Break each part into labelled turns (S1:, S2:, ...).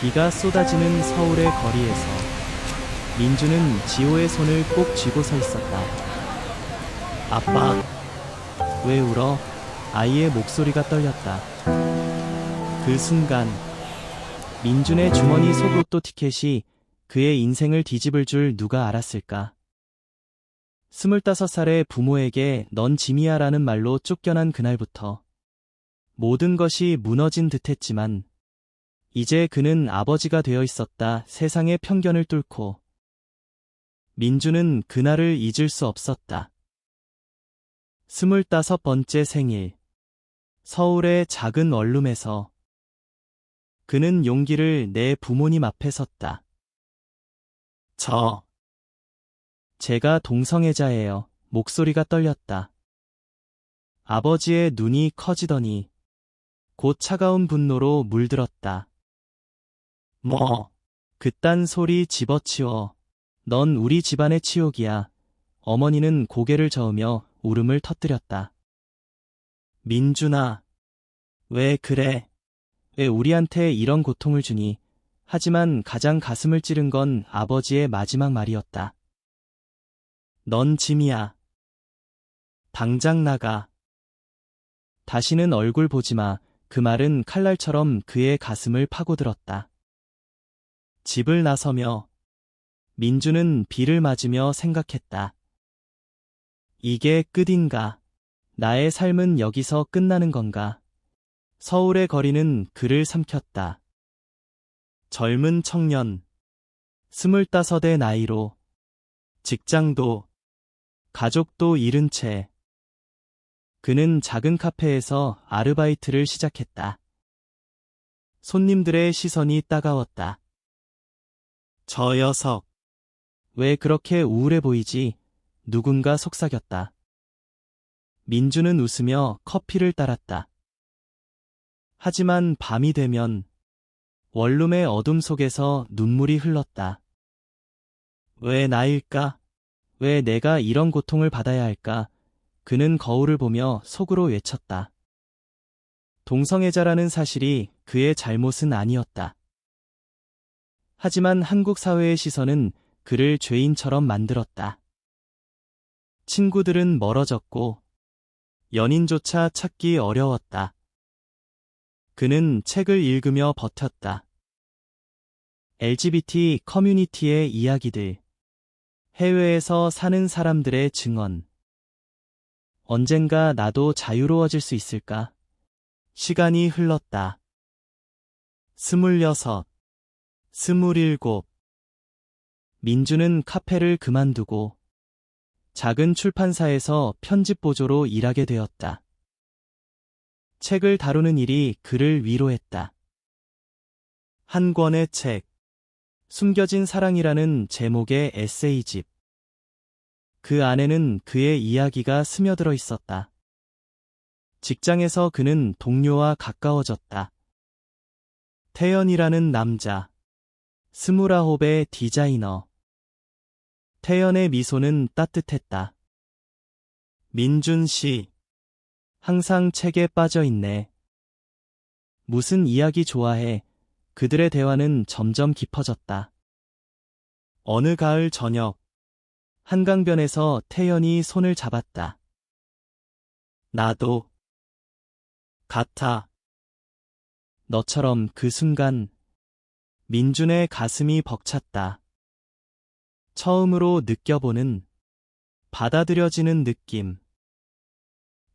S1: 비가 쏟아지는 서울의 거리에서 민주는 지호의 손을 꼭 쥐고 서 있었다. 아빠, 왜 울어? 아이의 목소리가 떨렸다. 그 순간 민준의 주머니 속 로또 티켓이 그의 인생을 뒤집을 줄 누가 알았을까? 25살의 부모에게 넌 짐이야라는 말로 쫓겨난 그날부터 모든 것이 무너진 듯했지만 이제 그는 아버지가 되어 있었다. 세상의 편견을 뚫고 민주는 그날을 잊을 수 없었다. 25번째 생일, 서울의 작은 원룸에서 그는 용기를 내 부모님 앞에 섰다. 제가 동성애자예요. 목소리가 떨렸다. 아버지의 눈이 커지더니 곧 차가운 분노로 물들었다. 그딴 소리 집어치워. 넌 우리 집안의 치욕이야. 어머니는 고개를 저으며 울음을 터뜨렸다. 민준아, 왜 그래? 왜 우리한테 이런 고통을 주니? 하지만 가장 가슴을 찌른 건 아버지의 마지막 말이었다. 넌 짐이야. 당장 나가. 다시는 얼굴 보지 마. 그 말은 칼날처럼 그의 가슴을 파고들었다. 집을 나서며 민주는 비를 맞으며 생각했다. 이게 끝인가? 나의 삶은 여기서 끝나는 건가? 서울의 거리는 그를 삼켰다. 젊은 청년, 25의 나이로 직장도 가족도 잃은 채 그는 작은 카페에서 아르바이트를 시작했다. 손님들의 시선이 따가웠다. 저 녀석, 왜 그렇게 우울해 보이지? 누군가 속삭였다. 민주는 웃으며 커피를 따랐다. 하지만 밤이 되면 원룸의 어둠 속에서 눈물이 흘렀다. 왜 나일까? 왜 내가 이런 고통을 받아야 할까? 그는 거울을 보며 속으로 외쳤다. 동성애자라는 사실이 그의 잘못은 아니었다. 하지만 한국 사회의 시선은 그를 죄인처럼 만들었다. 친구들은 멀어졌고 연인조차 찾기 어려웠다. 그는 책을 읽으며 버텼다. LGBT 커뮤니티의 이야기들, 해외에서 사는 사람들의 증언. 언젠가 나도 자유로워질 수 있을까? 시간이 흘렀다. 26, 27. 민주는 카페를 그만두고 작은 출판사에서 편집 보조로 일하게 되었다. 책을 다루는 일이 그를 위로했다. 한 권의 책, 숨겨진 사랑이라는 제목의 에세이집. 그 안에는 그의 이야기가 스며들어 있었다. 직장에서 그는 동료와 가까워졌다. 태연이라는 남자, 29의 디자이너. 태연의 미소는 따뜻했다. 민준 씨, 항상 책에 빠져 있네. 무슨 이야기 좋아해? 그들의 대화는 점점 깊어졌다. 어느 가을 저녁, 한강변에서 태연이 손을 잡았다. 나도 같아. 너처럼. 그 순간 민준의 가슴이 벅찼다. 처음으로 느껴보는, 받아들여지는 느낌.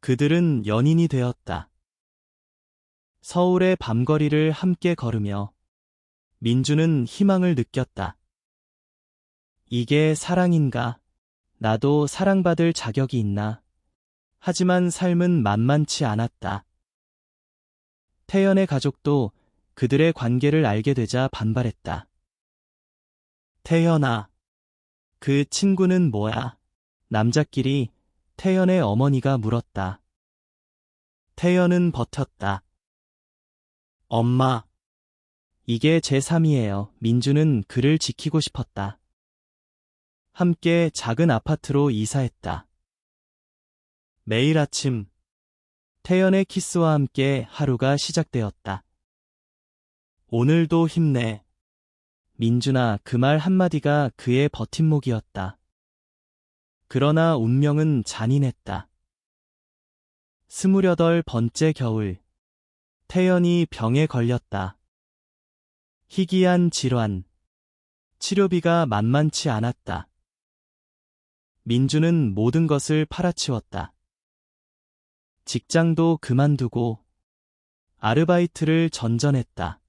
S1: 그들은 연인이 되었다. 서울의 밤거리를 함께 걸으며 민주는 희망을 느꼈다. 이게 사랑인가? 나도 사랑받을 자격이 있나? 하지만 삶은 만만치 않았다. 태연의 가족도 그들의 관계를 알게 되자 반발했다. 태연아, 그 친구는 뭐야? 남자끼리. 태연의 어머니가 물었다. 태연은 버텼다. 엄마, 이게 제 삶이에요. 민주는 그를 지키고 싶었다. 함께 작은 아파트로 이사했다. 매일 아침, 태연의 키스와 함께 하루가 시작되었다. 오늘도 힘내. 민준아, 그 말 한마디가 그의 버팀목이었다. 그러나 운명은 잔인했다. 28번째 겨울, 태연이 병에 걸렸다. 희귀한 질환, 치료비가 만만치 않았다. 민주는 모든 것을 팔아치웠다. 직장도 그만두고 아르바이트를 전전했다.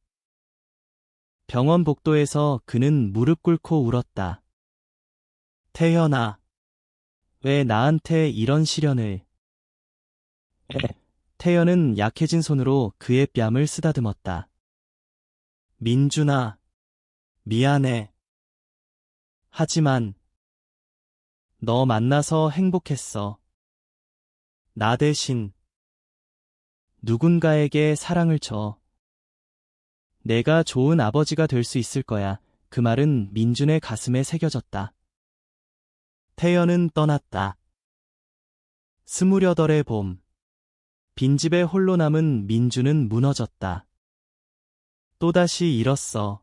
S1: 병원 복도에서 그는 무릎 꿇고 울었다. 태연아, 왜 나한테 이런 시련을. 태연은 약해진 손으로 그의 뺨을 쓰다듬었다. 민준아, 미안해. 하지만 너 만나서 행복했어. 나 대신 누군가에게 사랑을 줘. 내가 좋은 아버지가 될 수 있을 거야. 그 말은 민준의 가슴에 새겨졌다. 태연은 떠났다. 28의 봄. 빈집에 홀로 남은 민준은 무너졌다. 또다시 잃었어.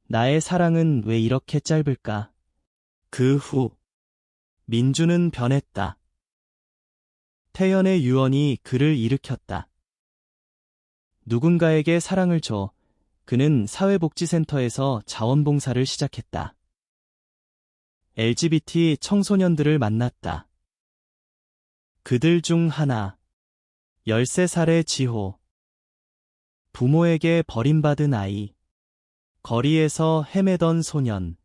S1: 나의 사랑은 왜 이렇게 짧을까? 그 후, 민준은 변했다. 태연의 유언이 그를 일으켰다. 누군가에게 사랑을 줘. 그는 사회복지센터에서 자원봉사를 시작했다. LGBT 청소년들을 만났다. 그들 중 하나, 13살의 지호. 부모에게 버림받은 아이. 거리에서 헤매던 소년.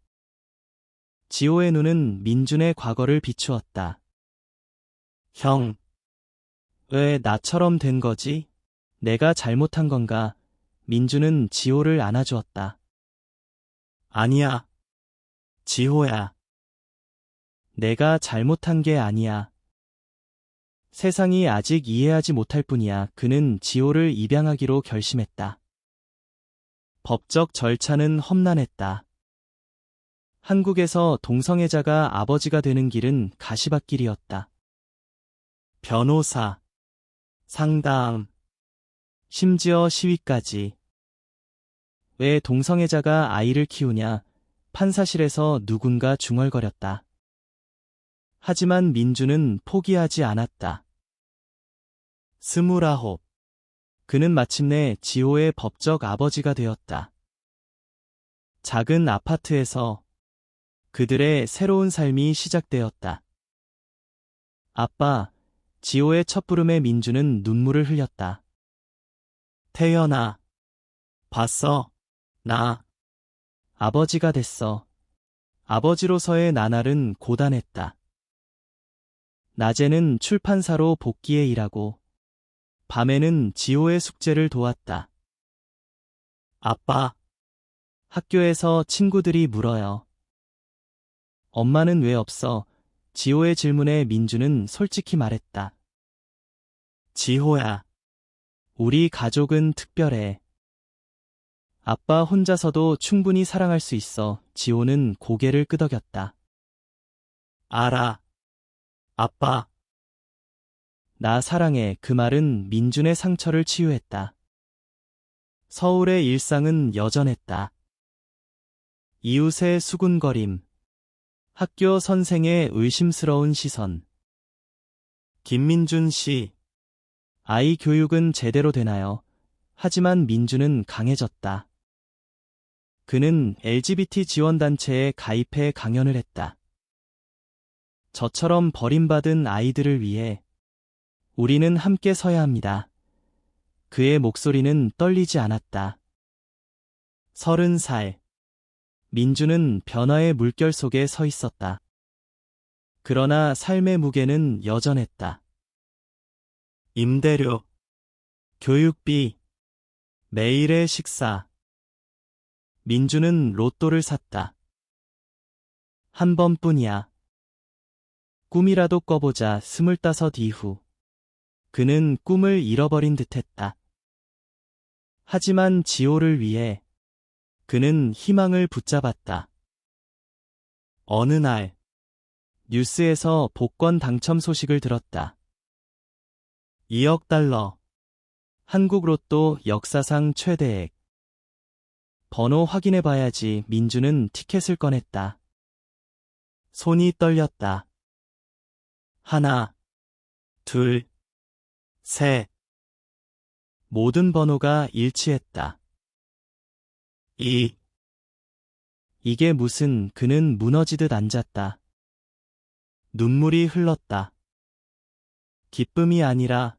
S1: 지호의 눈은 민준의 과거를 비추었다. 형, 왜 나처럼 된 거지? 내가 잘못한 건가? 민준은 지호를 안아주었다. 아니야, 지호야. 내가 잘못한 게 아니야. 세상이 아직 이해하지 못할 뿐이야. 그는 지호를 입양하기로 결심했다. 법적 절차는 험난했다. 한국에서 동성애자가 아버지가 되는 길은 가시밭길이었다. 변호사, 상담, 심지어 시위까지. 왜 동성애자가 아이를 키우냐? 판사실에서 누군가 중얼거렸다. 하지만 민준은 포기하지 않았다. 29. 그는 마침내 지호의 법적 아버지가 되었다. 작은 아파트에서 그들의 새로운 삶이 시작되었다. 아빠, 지호의 첫부름에 민준은 눈물을 흘렸다. 태연아, 봤어? 나 아버지가 됐어. 아버지로서의 나날은 고단했다. 낮에는 출판사로 복기에 일하고 밤에는 지호의 숙제를 도왔다. 아빠, 학교에서 친구들이 물어요. 엄마는 왜 없어? 지호의 질문에 민준은 솔직히 말했다. 지호야, 우리 가족은 특별해. 아빠 혼자서도 충분히 사랑할 수 있어. 지호는 고개를 끄덕였다. 알아, 아빠. 나 사랑해. 그 말은 민준의 상처를 치유했다. 서울의 일상은 여전했다. 이웃의 수군거림, 학교 선생의 의심스러운 시선. 김민준 씨, 아이 교육은 제대로 되나요? 하지만 민준은 강해졌다. 그는 LGBT 지원단체에 가입해 강연을 했다. 저처럼 버림받은 아이들을 위해 우리는 함께 서야 합니다. 그의 목소리는 떨리지 않았다. 30살. 민준은 변화의 물결 속에 서 있었다. 그러나 삶의 무게는 여전했다. 임대료, 교육비, 매일의 식사. 민준은 로또를 샀다. 한 번뿐이야. 꿈이라도 꿔보자. 25 이후. 그는 꿈을 잃어버린 듯했다. 하지만 지호를 위해 그는 희망을 붙잡았다. 어느 날 뉴스에서 복권 당첨 소식을 들었다. 2억 달러. 한국 로또 역사상 최대액. 번호 확인해 봐야지. 민주는 티켓을 꺼냈다. 손이 떨렸다. 하나, 둘, 셋. 모든 번호가 일치했다. 이게 무슨. 그는 무너지듯 앉았다. 눈물이 흘렀다. 기쁨이 아니라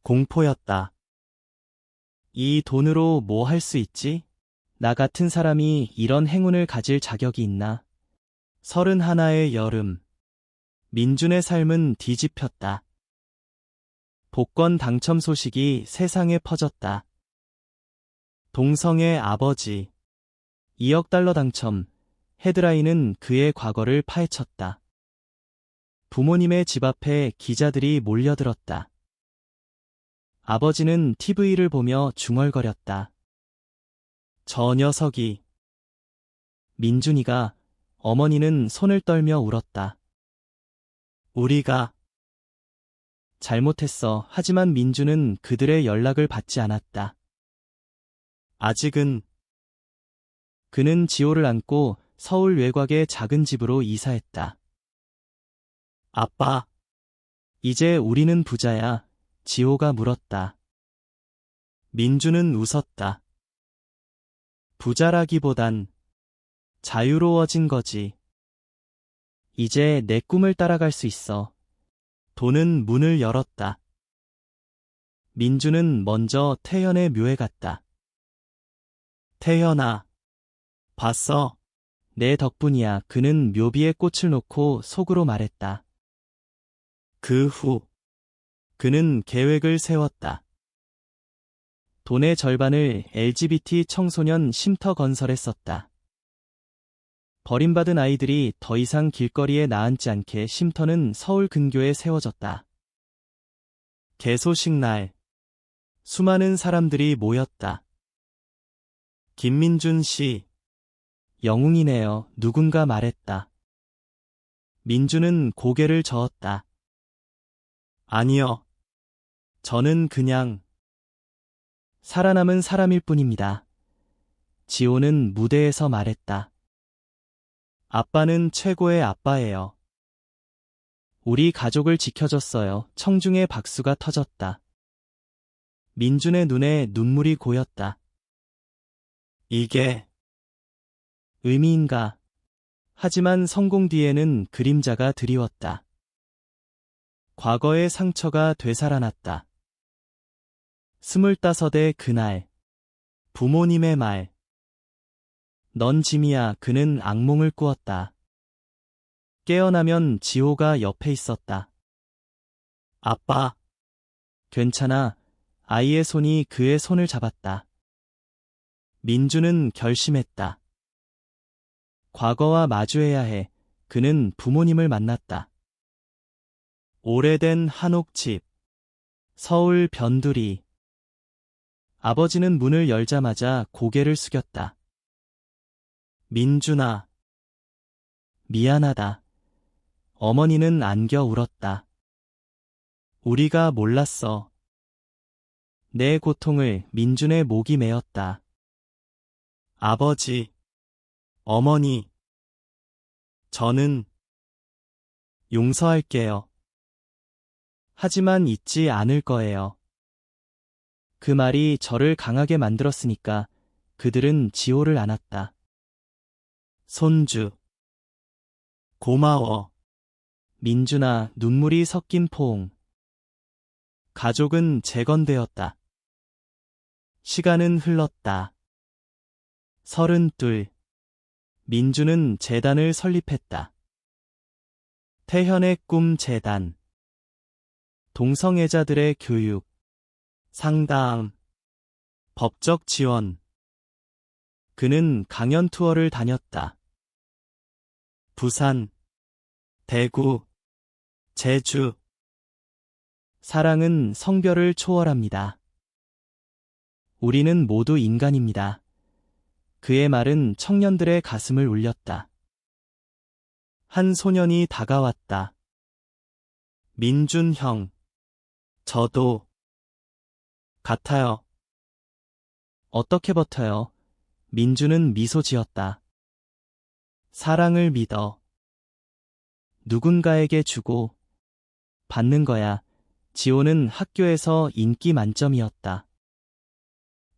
S1: 공포였다. 이 돈으로 뭐 할 수 있지? 나 같은 사람이 이런 행운을 가질 자격이 있나? 31의 여름. 민준의 삶은 뒤집혔다. 복권 당첨 소식이 세상에 퍼졌다. 동성의 아버지. 2억 달러 당첨. 헤드라인은 그의 과거를 파헤쳤다. 부모님의 집 앞에 기자들이 몰려들었다. 아버지는 TV를 보며 중얼거렸다. 저 녀석이. 민준이가. 어머니는 손을 떨며 울었다. 우리가 잘못했어. 하지만 민준은 그들의 연락을 받지 않았다. 아직은. 그는 지호를 안고 서울 외곽의 작은 집으로 이사했다. 아빠, 이제 우리는 부자야. 지호가 물었다. 민준은 웃었다. 부자라기보단 자유로워진 거지. 이제 내 꿈을 따라갈 수 있어. 돈은 문을 열었다. 민준은 먼저 태현의 묘에 갔다. 태현아, 봤어? 내 덕분이야. 그는 묘비에 꽃을 놓고 속으로 말했다. 그 후 그는 계획을 세웠다. 돈의 절반을 LGBT 청소년 쉼터 건설에 썼다. 버림받은 아이들이 더 이상 길거리에 나앉지 않게 쉼터는 서울 근교에 세워졌다. 개소식 날, 수많은 사람들이 모였다. 김민준 씨, 영웅이네요. 누군가 말했다. 민준은 고개를 저었다. 아니요. 저는 그냥 살아남은 사람일 뿐입니다. 지호는 무대에서 말했다. 아빠는 최고의 아빠예요. 우리 가족을 지켜줬어요. 청중의 박수가 터졌다. 민준의 눈에 눈물이 고였다. 이게 의미인가? 하지만 성공 뒤에는 그림자가 드리웠다. 과거의 상처가 되살아났다. 25의 그날, 부모님의 말. 넌 짐이야. 그는 악몽을 꾸었다. 깨어나면 지호가 옆에 있었다. 아빠, 괜찮아. 아이의 손이 그의 손을 잡았다. 민준은 결심했다. 과거와 마주해야 해. 그는 부모님을 만났다. 오래된 한옥집, 서울 변두리. 아버지는 문을 열자마자 고개를 숙였다. 민준아, 미안하다. 어머니는 안겨 울었다. 우리가 몰랐어. 내 고통을. 민준의 목이 메었다. 아버지, 어머니, 저는 용서할게요. 하지만 잊지 않을 거예요. 그 말이 저를 강하게 만들었으니까. 그들은 지호를 안았다. 손주, 고마워. 민준아. 눈물이 섞인 포옹. 가족은 재건되었다. 시간은 흘렀다. 32. 민준은 재단을 설립했다. 태현의 꿈 재단. 동성애자들의 교육, 상담, 법적 지원. 그는 강연 투어를 다녔다. 부산, 대구, 제주. 사랑은 성별을 초월합니다. 우리는 모두 인간입니다. 그의 말은 청년들의 가슴을 울렸다. 한 소년이 다가왔다. 민준 형, 저도 같아요. 어떻게 버텨요? 민주는 미소 지었다. 사랑을 믿어. 누군가에게 주고 받는 거야. 지호는 학교에서 인기 만점이었다.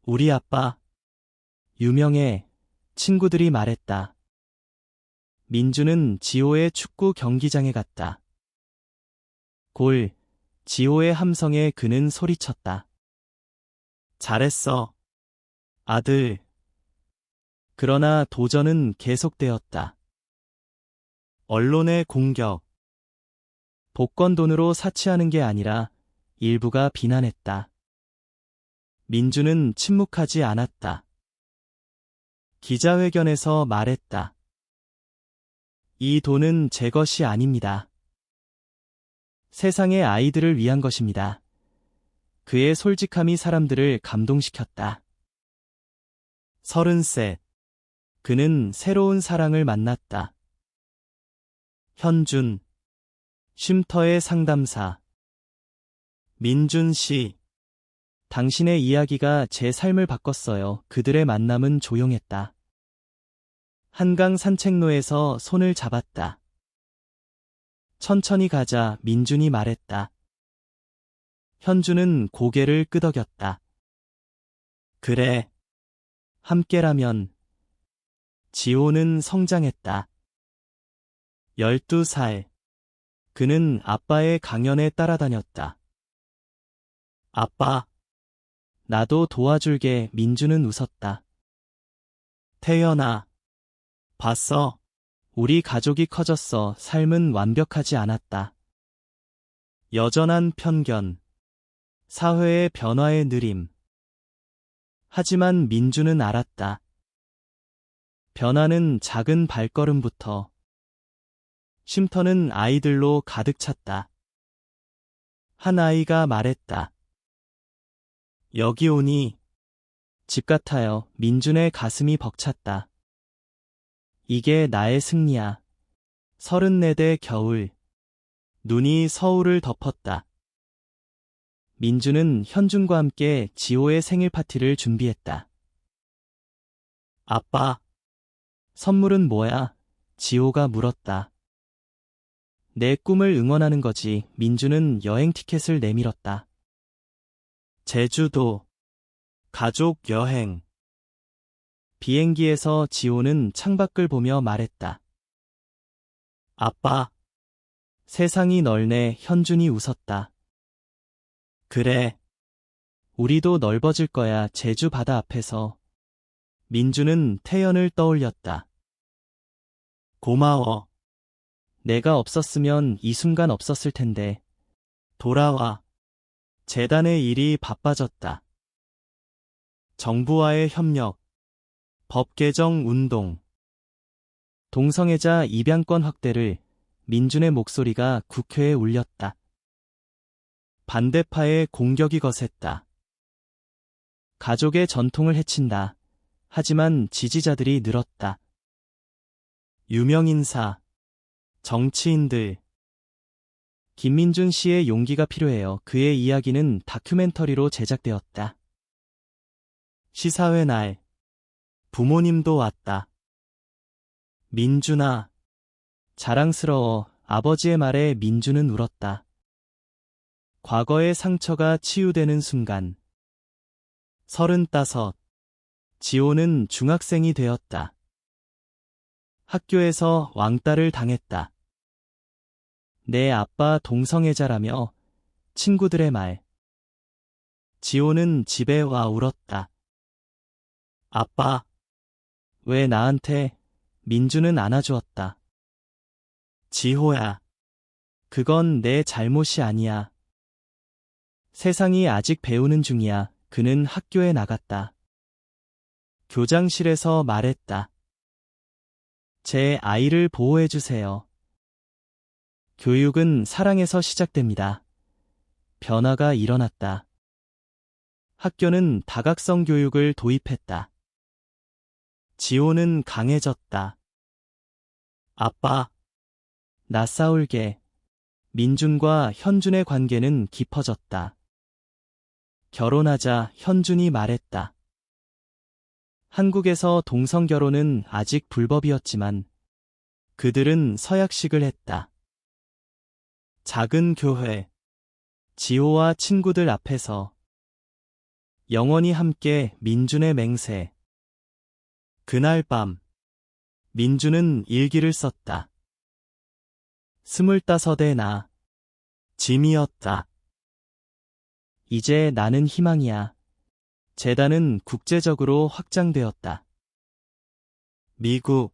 S1: 우리 아빠 유명해. 친구들이 말했다. 민주는 지호의 축구 경기장에 갔다. 골. 지호의 함성에 그는 소리쳤다. 잘했어, 아들. 그러나 도전은 계속되었다. 언론의 공격. 복권 돈으로 사치하는 게 아니라 일부가 비난했다. 민주는 침묵하지 않았다. 기자회견에서 말했다. 이 돈은 제 것이 아닙니다. 세상의 아이들을 위한 것입니다. 그의 솔직함이 사람들을 감동시켰다. 33. 그는 새로운 사랑을 만났다. 현준. 쉼터의 상담사. 민준 씨. 당신의 이야기가 제 삶을 바꿨어요. 그들의 만남은 조용했다. 한강 산책로에서 손을 잡았다. 천천히 가자. 민준이 말했다. 현준은 고개를 끄덕였다. 그래. 함께라면. 지호는 성장했다. 12살. 그는 아빠의 강연에 따라다녔다. 아빠. 나도 도와줄게. 민주는 웃었다. 태연아. 봤어? 우리 가족이 커졌어. 삶은 완벽하지 않았다. 여전한 편견. 사회의 변화의 느림. 하지만 민주는 알았다. 변화는 작은 발걸음부터. 쉼터는 아이들로 가득 찼다. 한 아이가 말했다. 여기 오니 집 같아요. 민준의 가슴이 벅찼다. 이게 나의 승리야. 34대 겨울. 눈이 서울을 덮었다. 민주는 현준과 함께 지호의 생일 파티를 준비했다. 아빠, 선물은 뭐야? 지호가 물었다. 내 꿈을 응원하는 거지. 민주는 여행 티켓을 내밀었다. 제주도. 가족 여행. 비행기에서 지호는 창밖을 보며 말했다. 아빠, 세상이 넓네. 현준이 웃었다. 그래. 우리도 넓어질 거야. 제주 바다 앞에서. 민주는 태연을 떠올렸다. 고마워. 내가 없었으면 이 순간 없었을 텐데. 돌아와. 재단의 일이 바빠졌다. 정부와의 협력. 법 개정 운동. 동성애자 입양권 확대를. 민준의 목소리가 국회에 울렸다. 반대파의 공격이 거셌다. 가족의 전통을 해친다. 하지만 지지자들이 늘었다. 유명인사, 정치인들. 김민준 씨의 용기가 필요해요. 그의 이야기는 다큐멘터리로 제작되었다. 시사회 날. 부모님도 왔다. 민준아. 자랑스러워. 아버지의 말에 민준은 울었다. 과거의 상처가 치유되는 순간. 35. 지호는 중학생이 되었다. 학교에서 왕따를 당했다. 내 아빠 동성애자라며 친구들의 말. 지호는 집에 와 울었다. 아빠, 왜 나한테? 민주는 안아주었다. 지호야, 그건 내 잘못이 아니야. 세상이 아직 배우는 중이야. 그는 학교에 나갔다. 교장실에서 말했다. 제 아이를 보호해주세요. 교육은 사랑에서 시작됩니다. 변화가 일어났다. 학교는 다각성 교육을 도입했다. 지호는 강해졌다. 아빠, 나 싸울게. 민준과 현준의 관계는 깊어졌다. 결혼하자. 현준이 말했다. 한국에서 동성 결혼은 아직 불법이었지만 그들은 서약식을 했다. 작은 교회, 지호와 친구들 앞에서 영원히 함께 민준의 맹세. 그날 밤, 민준은 일기를 썼다. 25의 나, 짐이었다. 이제 나는 희망이야. 재단은 국제적으로 확장되었다. 미국,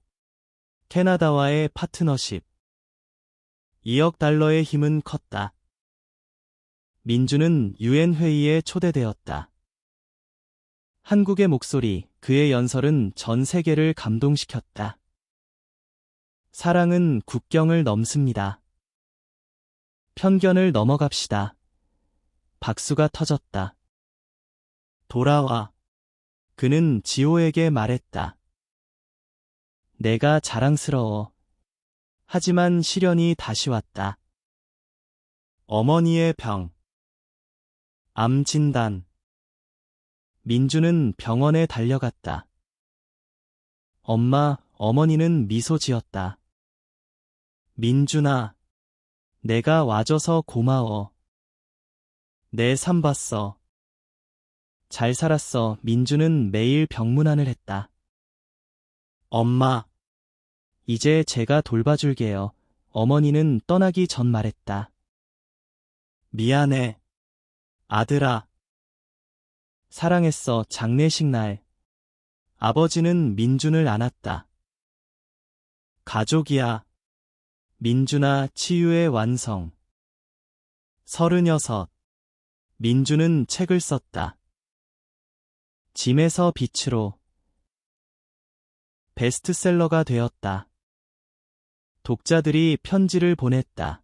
S1: 캐나다와의 파트너십. 2억 달러의 힘은 컸다. 민주는 유엔 회의에 초대되었다. 한국의 목소리, 그의 연설은 전 세계를 감동시켰다. 사랑은 국경을 넘습니다. 편견을 넘어갑시다. 박수가 터졌다. 돌아와. 그는 지호에게 말했다. 내가 자랑스러워. 하지만 시련이 다시 왔다. 어머니의 병. 암 진단. 민주는 병원에 달려갔다. 엄마, 어머니는 미소 지었다. 민준아, 내가 와줘서 고마워. 내 삶 봤어. 잘 살았어. 민주는 매일 병문안을 했다. 엄마, 이제 제가 돌봐줄게요. 어머니는 떠나기 전 말했다. 미안해, 아들아. 사랑했어. 장례식 날. 아버지는 민준을 안았다. 가족이야. 민준아, 치유의 완성. 36. 민준은 책을 썼다. 짐에서 빛으로. 베스트셀러가 되었다. 독자들이 편지를 보냈다.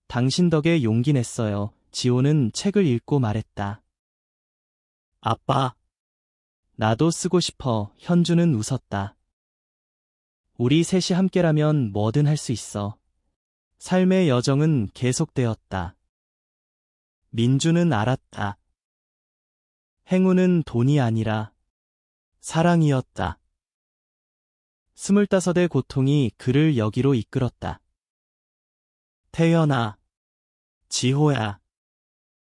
S1: 당신 덕에 용기 냈어요. 지호는 책을 읽고 말했다. 아빠, 나도 쓰고 싶어. 현주는 웃었다. 우리 셋이 함께라면 뭐든 할 수 있어. 삶의 여정은 계속되었다. 민주는 알았다. 행운은 돈이 아니라 사랑이었다. 25의 고통이 그를 여기로 이끌었다. 태연아, 지호야,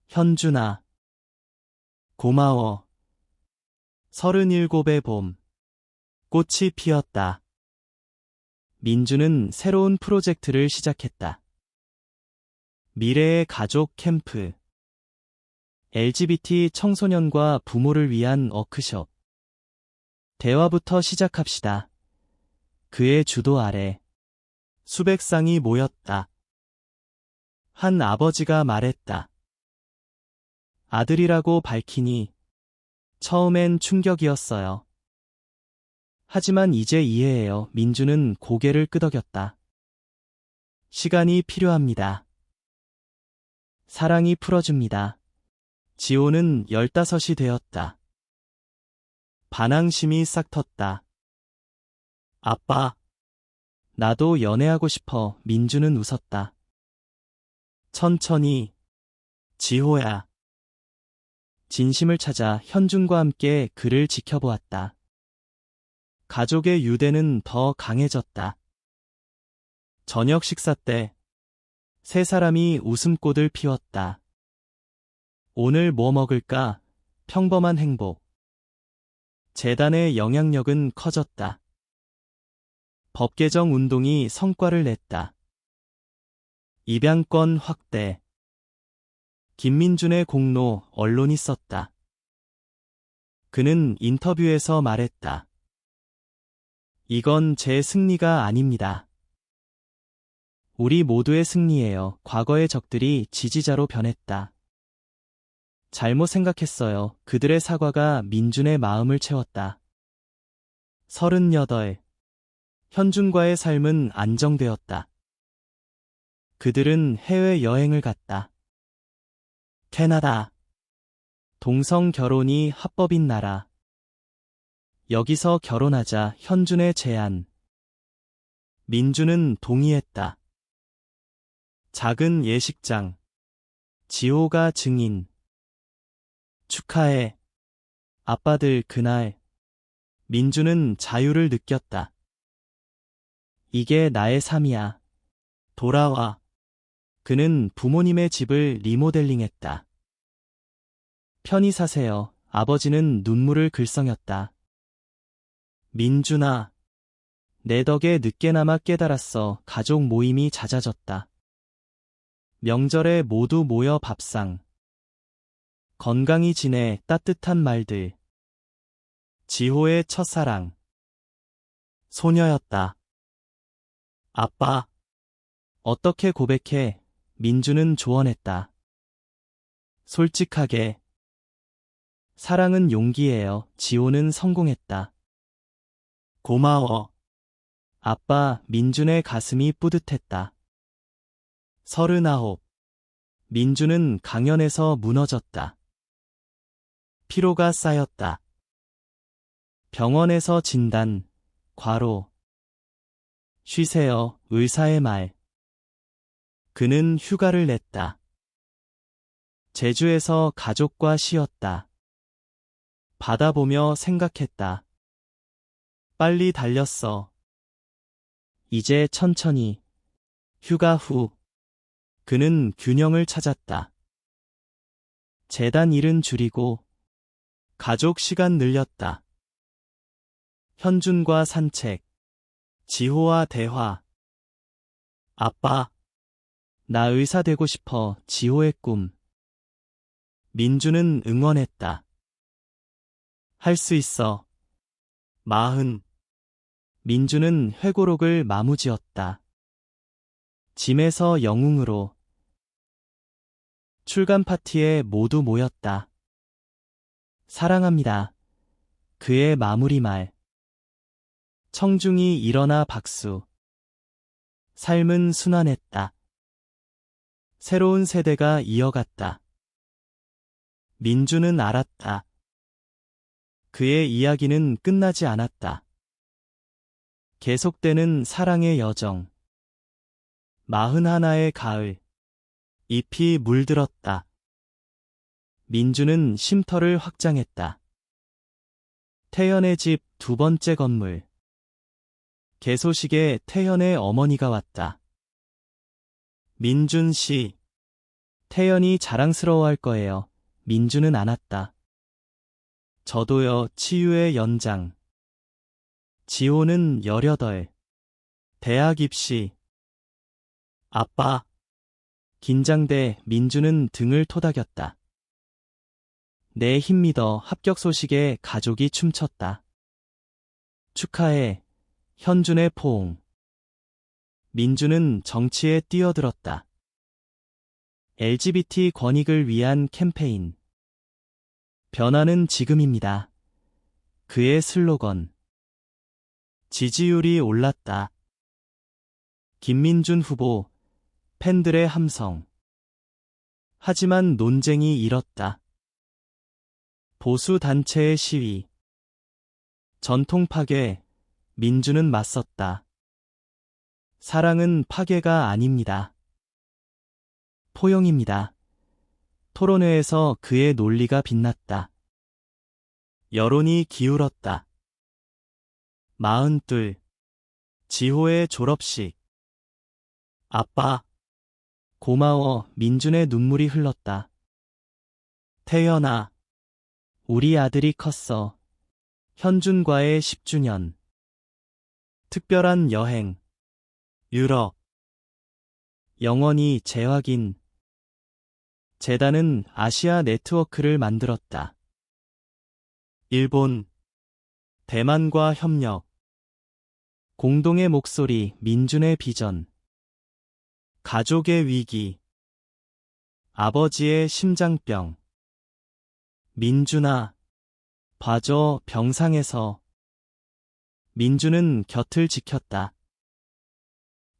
S1: 현준아, 고마워. 37의 봄, 꽃이 피었다. 민주는 새로운 프로젝트를 시작했다. 미래의 가족 캠프. LGBT 청소년과 부모를 위한 워크숍. 대화부터 시작합시다. 그의 주도 아래 수백 쌍이 모였다. 한 아버지가 말했다. 아들이라고 밝히니 처음엔 충격이었어요. 하지만 이제 이해해요. 민주는 고개를 끄덕였다. 시간이 필요합니다. 사랑이 풀어줍니다. 지호는 15이 되었다. 반항심이 싹 텄다. 아빠, 나도 연애하고 싶어. 민주는 웃었다. 천천히, 지호야. 진심을 찾아 현준과 함께 그를 지켜보았다. 가족의 유대는 더 강해졌다. 저녁 식사 때 세 사람이 웃음꽃을 피웠다. 오늘 뭐 먹을까? 평범한 행복. 재단의 영향력은 커졌다. 법 개정 운동이 성과를 냈다. 입양권 확대. 김민준의 공로 언론이 썼다. 그는 인터뷰에서 말했다. 이건 제 승리가 아닙니다. 우리 모두의 승리예요. 과거의 적들이 지지자로 변했다. 잘못 생각했어요. 그들의 사과가 민준의 마음을 채웠다. 38. 현준과의 삶은 안정되었다. 그들은 해외여행을 갔다. 캐나다. 동성 결혼이 합법인 나라. 여기서 결혼하자. 현준의 제안. 민준은 동의했다. 작은 예식장. 지호가 증인. 축하해. 아빠들 그날 민주는 자유를 느꼈다. 이게 나의 삶이야. 돌아와. 그는 부모님의 집을 리모델링했다. 편히 사세요. 아버지는 눈물을 글썽였다. 민준아, 내 덕에 늦게나마 깨달았어. 가족 모임이 잦아졌다. 명절에 모두 모여 밥상. 건강히 지내. 따뜻한 말들. 지호의 첫사랑. 소녀였다. 아빠, 어떻게 고백해? 민주는 조언했다. 솔직하게. 사랑은 용기예요. 지호는 성공했다. 고마워. 아빠, 민준의 가슴이 뿌듯했다. 39. 민준은 강연에서 무너졌다. 피로가 쌓였다. 병원에서 진단, 과로. 쉬세요, 의사의 말. 그는 휴가를 냈다. 제주에서 가족과 쉬었다. 바다 보며 생각했다. 빨리 달렸어. 이제 천천히. 휴가 후. 그는 균형을 찾았다. 재단 일은 줄이고 가족 시간 늘렸다. 현준과 산책. 지호와 대화. 아빠, 나 의사 되고 싶어. 지호의 꿈. 민주는 응원했다. 할 수 있어. 40. 민주는 회고록을 마무지었다. 짐에서 영웅으로. 출간 파티에 모두 모였다. 사랑합니다. 그의 마무리 말. 청중이 일어나 박수. 삶은 순환했다. 새로운 세대가 이어갔다. 민주는 알았다. 그의 이야기는 끝나지 않았다. 계속되는 사랑의 여정. 41의 가을. 잎이 물들었다. 민주는 쉼터를 확장했다. 태연의 집 두 번째 건물. 개소식에 태연의 어머니가 왔다. 민준 씨. 태연이 자랑스러워할 거예요. 민주는 안았다. 저도요. 치유의 연장. 지호는 18. 대학 입시. 아빠. 긴장돼. 민주는 등을 토닥였다. 내 힘 믿어. 합격 소식에 가족이 춤췄다. 축하해. 현준의 포옹. 민주는 정치에 뛰어들었다. LGBT 권익을 위한 캠페인. 변화는 지금입니다. 그의 슬로건. 지지율이 올랐다. 김민준 후보. 팬들의 함성. 하지만 논쟁이 일었다. 보수 단체의 시위. 전통 파괴. 민주는 맞섰다. 사랑은 파괴가 아닙니다. 포용입니다. 토론회에서 그의 논리가 빛났다. 여론이 기울었다. 42. 지호의 졸업식. 아빠. 고마워. 민준의 눈물이 흘렀다. 태연아. 우리 아들이 컸어. 현준과의 10주년. 특별한 여행. 유럽. 영원히 재확인. 재단은 아시아 네트워크를 만들었다. 일본. 대만과 협력. 공동의 목소리. 민준의 비전. 가족의 위기. 아버지의 심장병. 민준아. 봐줘. 병상에서. 민주는 곁을 지켰다.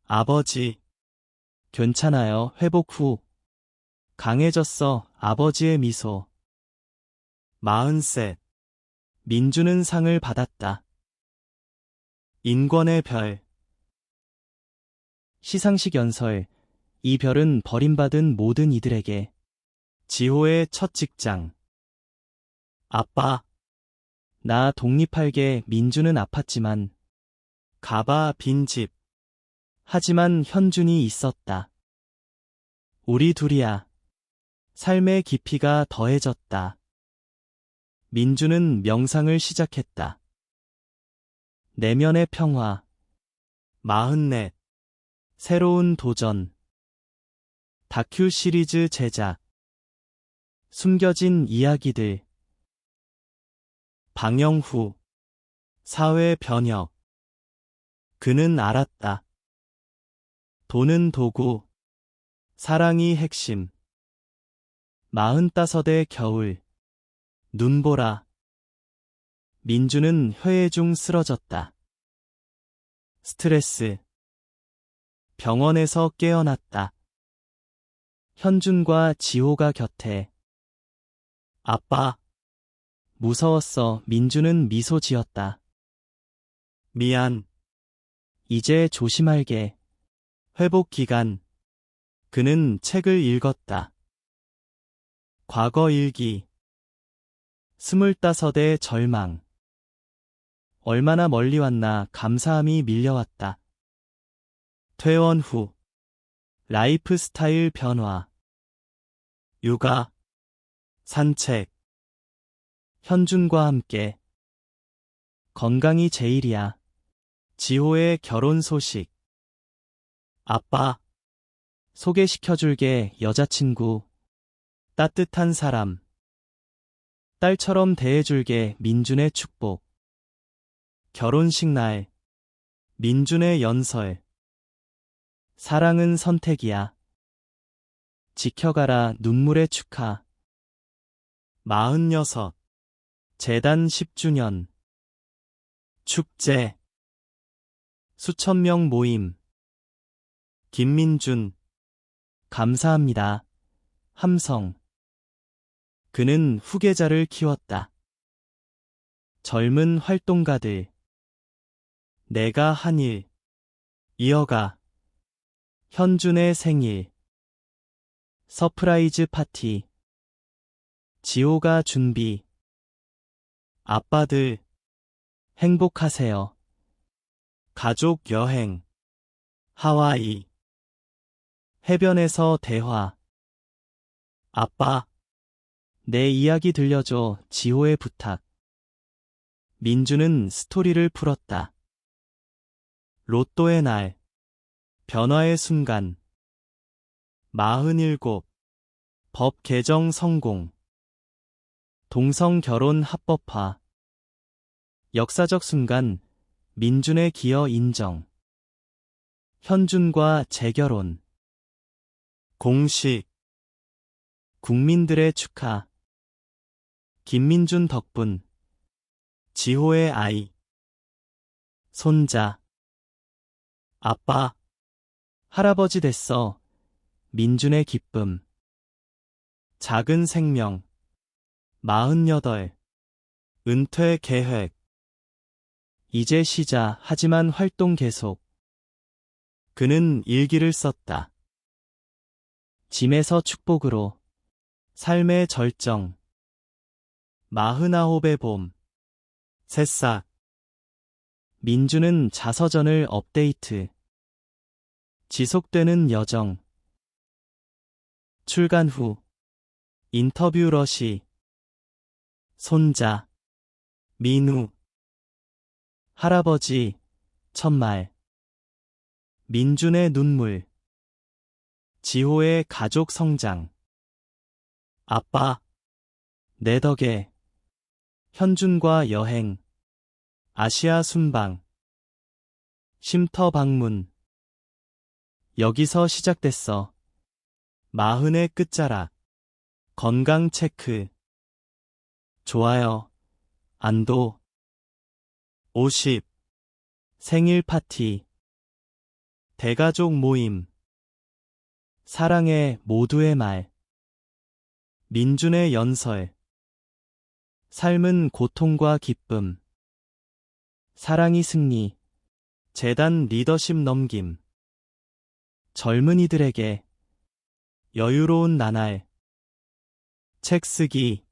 S1: 아버지. 괜찮아요. 회복 후. 강해졌어. 아버지의 미소. 43. 민주는 상을 받았다. 인권의 별. 시상식 연설. 이 별은 버림받은 모든 이들에게. 지호의 첫 직장. 아빠. 나 독립할게. 민주는 아팠지만 가봐 빈집. 하지만 현준이 있었다. 우리 둘이야. 삶의 깊이가 더해졌다. 민주는 명상을 시작했다. 내면의 평화. 44. 새로운 도전. 다큐 시리즈 제작. 숨겨진 이야기들. 방영 후. 사회 변혁. 그는 알았다. 돈은 도구. 사랑이 핵심. 45의 겨울. 눈보라. 민주는 회의 중 쓰러졌다. 스트레스. 병원에서 깨어났다. 현준과 지호가 곁에. 아빠. 무서웠어. 민주는 미소 지었다. 미안. 이제 조심할게. 회복 기간. 그는 책을 읽었다. 과거 일기. 25의 절망. 얼마나 멀리 왔나 감사함이 밀려왔다. 퇴원 후. 라이프 스타일 변화. 육아. 산책. 현준과 함께. 건강이 제일이야. 지호의 결혼 소식. 아빠. 소개시켜줄게. 여자친구. 따뜻한 사람. 딸처럼 대해줄게. 민준의 축복. 결혼식 날. 민준의 연설. 사랑은 선택이야. 지켜가라. 눈물의 축하. 46. 재단 10주년. 축제. 수천 명 모임. 김민준. 감사합니다. 함성. 그는 후계자를 키웠다. 젊은 활동가들. 내가 한 일. 이어가. 현준의 생일. 서프라이즈 파티. 지호가 준비. 아빠들. 행복하세요. 가족 여행. 하와이. 해변에서 대화. 아빠. 내 이야기 들려줘. 지호의 부탁. 민주는 스토리를 풀었다. 로또의 날. 변화의 순간. 47. 법 개정 성공. 동성 결혼 합법화. 역사적 순간. 민준의 기여 인정. 현준과 재결혼. 공식. 국민들의 축하. 김민준 덕분. 지호의 아이. 손자. 아빠. 할아버지 됐어. 민준의 기쁨. 작은 생명. 48. 은퇴 계획. 이제 쉬자. 하지만 활동 계속. 그는 일기를 썼다. 짐에서 축복으로. 삶의 절정. 49의 봄. 새싹. 민주는 자서전을 업데이트. 지속되는 여정. 출간 후. 인터뷰 러시. 손자. 민우. 할아버지. 첫말. 민준의 눈물. 지호의 가족 성장. 아빠. 내 덕에. 현준과 여행. 아시아 순방. 쉼터 방문. 여기서 시작됐어. 40의 끝자락. 건강 체크. 좋아요. 안도. 50. 생일 파티. 대가족 모임. 사랑해. 모두의 말. 민준의 연설. 삶은 고통과 기쁨. 사랑이 승리. 재단 리더십 넘김. 젊은이들에게. 여유로운 나날. 책 쓰기.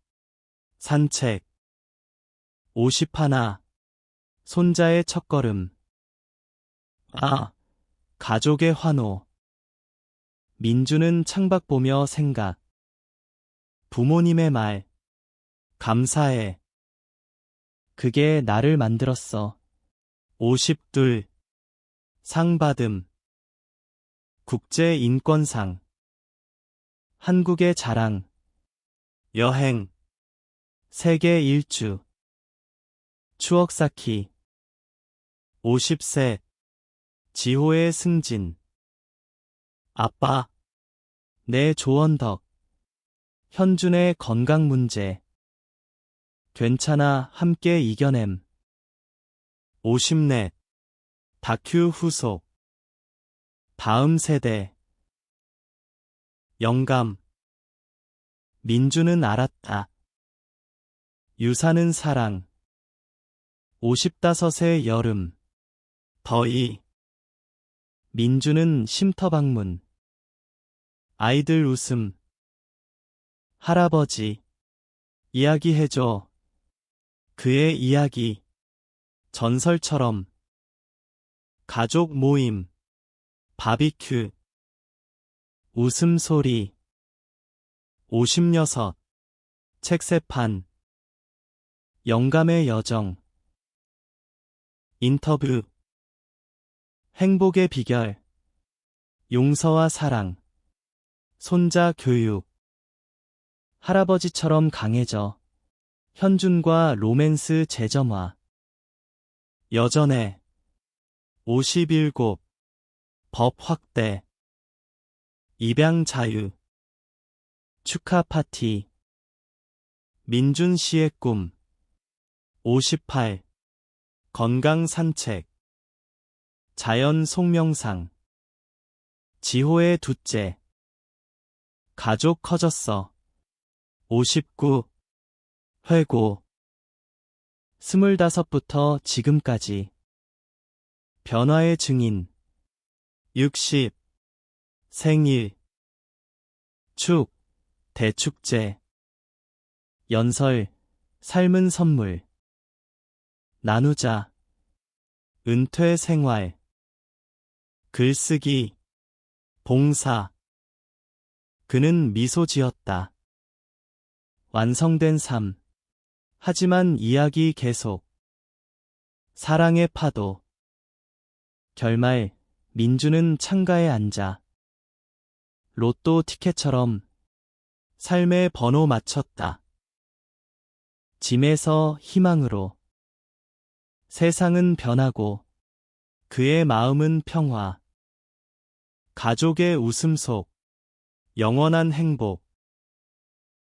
S1: 산책. 51. 손자의 첫걸음. 아, 가족의 환호. 민주는 창밖 보며 생각. 부모님의 말. 감사해. 그게 나를 만들었어. 52. 상 받음. 국제인권상. 한국의 자랑. 여행. 세계 일주. 추억 쌓기. 50세. 지호의 승진. 아빠. 내 조언 덕. 현준의 건강 문제. 괜찮아, 함께 이겨냄. 54. 다큐 후속. 다음 세대. 영감. 민주는 알았다. 유사는 사랑. 55의 여름. 더위. 민주는 쉼터 방문. 아이들 웃음. 할아버지. 이야기해줘. 그의 이야기. 전설처럼. 가족 모임. 바비큐. 웃음소리. 56. 책세판. 영감의 여정. 인터뷰. 행복의 비결. 용서와 사랑. 손자 교육. 할아버지처럼 강해져. 현준과 로맨스 재점화. 여전해. 57. 법 확대. 입양 자유. 축하 파티. 민준 씨의 꿈. 58. 건강 산책. 자연 송명상. 지호의 둘째. 가족 커졌어. 59. 회고. 25부터 지금까지. 변화의 증인. 60. 생일. 축. 대축제. 연설. 삶은 선물. 나누자. 은퇴 생활. 글쓰기. 봉사. 그는 미소 지었다. 완성된 삶. 하지만 이야기 계속. 사랑의 파도. 결말. 민주는 창가에 앉아. 로또 티켓처럼 삶의 번호 맞췄다. 짐에서 희망으로. 세상은 변하고 그의 마음은 평화. 가족의 웃음 속 영원한 행복.